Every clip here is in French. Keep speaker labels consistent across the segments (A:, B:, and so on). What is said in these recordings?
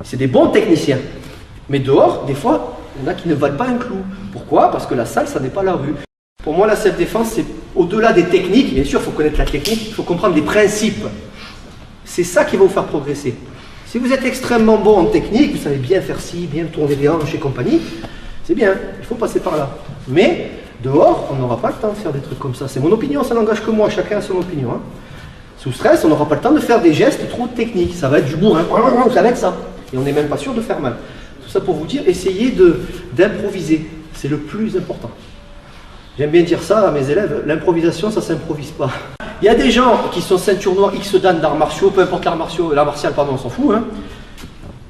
A: C'est des bons techniciens. Mais dehors, des fois, il y en a qui ne valent pas un clou. Pourquoi? Parce que la salle, ça n'est pas la rue. Pour moi, la self-défense, c'est au-delà des techniques. Bien sûr, il faut connaître la technique, il faut comprendre les principes. C'est ça qui va vous faire progresser. Si vous êtes extrêmement bon en technique, vous savez bien faire ci, bien tourner les hanches et compagnie, c'est bien, il faut passer par là. Mais dehors, on n'aura pas le temps de faire des trucs comme ça. C'est mon opinion, ça n'engage que moi, chacun a son opinion. Hein. Sous stress, on n'aura pas le temps de faire des gestes trop techniques. Ça va être du bourrin, ça va être ça. Et on n'est même pas sûr de faire mal. Tout ça pour vous dire, essayez d'improviser. C'est le plus important. J'aime bien dire ça à mes élèves, l'improvisation, ça ne s'improvise pas. Il y a des gens qui sont ceinture noire X dan d'arts martiaux, peu importe l'art martial, pardon, on s'en fout. Hein.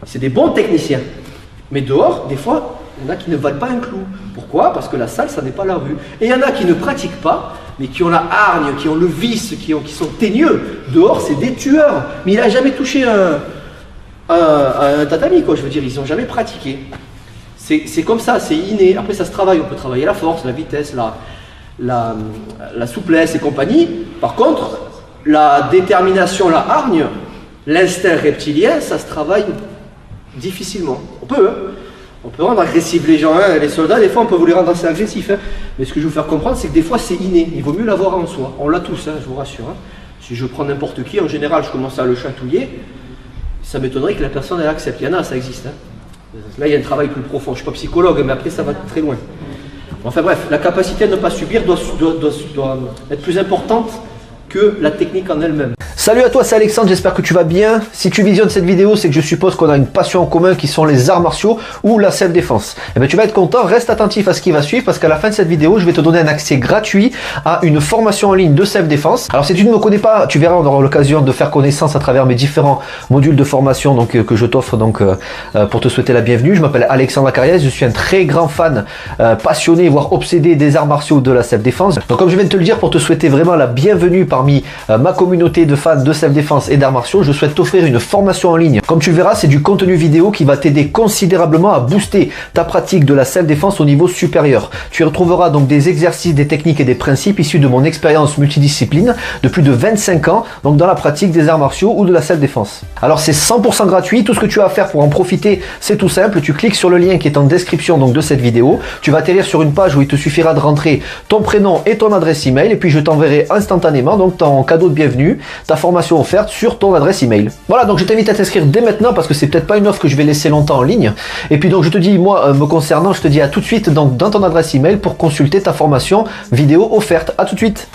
A: C'est des bons techniciens. Mais dehors, des fois, il y en a qui ne valent pas un clou. Pourquoi? Parce que la salle, ça n'est pas la rue. Et il y en a qui ne pratiquent pas, mais qui ont la hargne, qui ont le vice, qui sont teigneux. Dehors, c'est des tueurs. Mais il n'a jamais touché un tatami, quoi. Je veux dire, ils n'ont jamais pratiqué. C'est comme ça, c'est inné. Après, ça se travaille. On peut travailler la force, la vitesse, la souplesse et compagnie. Par contre, la détermination, la hargne, l'instinct reptilien, ça se travaille difficilement. On peut, hein. On peut rendre agressifs les gens, hein. Les soldats, des fois, on peut vous les rendre assez agressifs. Hein. Mais ce que je veux vous faire comprendre, c'est que des fois, c'est inné. Il vaut mieux l'avoir en soi. On l'a tous, hein, je vous rassure. Hein. Si je prends n'importe qui, en général, je commence à le chatouiller. Ça m'étonnerait que la personne elle accepte. Il y en a, ça existe. Hein. Là, il y a un travail plus profond. Je ne suis pas psychologue, mais après, ça va très loin. Enfin bref, la capacité à ne pas subir doit être plus importante que la technique en elle-même. Salut à toi, c'est Alexandre, j'espère que tu vas bien. Si tu visionnes cette vidéo, c'est que je suppose qu'on a une passion en commun qui sont les arts martiaux ou la self-défense. Et bien tu vas être content, reste attentif à ce qui va suivre parce qu'à la fin de cette vidéo, je vais te donner un accès gratuit à une formation en ligne de self-défense. Alors si tu ne me connais pas, tu verras, on aura l'occasion de faire connaissance à travers mes différents modules de formation que je t'offre pour te souhaiter la bienvenue. Je m'appelle Alexandre Acariès, je suis un très grand fan, passionné, voire obsédé des arts martiaux de la self-défense. Donc comme je viens de te le dire, pour te souhaiter vraiment la bienvenue parmi ma communauté de fans de self-défense et d'arts martiaux, je souhaite t'offrir une formation en ligne. Comme tu le verras, c'est du contenu vidéo qui va t'aider considérablement à booster ta pratique de la self-défense au niveau supérieur. Tu y retrouveras donc des exercices, des techniques et des principes issus de mon expérience multidiscipline de plus de 25 ans donc dans la pratique des arts martiaux ou de la self-défense. Alors c'est 100% gratuit, tout ce que tu as à faire pour en profiter, c'est tout simple, tu cliques sur le lien qui est en description donc de cette vidéo, tu vas atterrir sur une page où il te suffira de rentrer ton prénom et ton adresse email et puis je t'enverrai instantanément donc ton cadeau de bienvenue, ta formation offerte sur ton adresse email. Voilà, donc je t'invite à t'inscrire dès maintenant parce que c'est peut-être pas une offre que je vais laisser longtemps en ligne. Et puis donc je te dis, moi me concernant, je te dis à tout de suite donc dans ton adresse email pour consulter ta formation vidéo offerte. À tout de suite.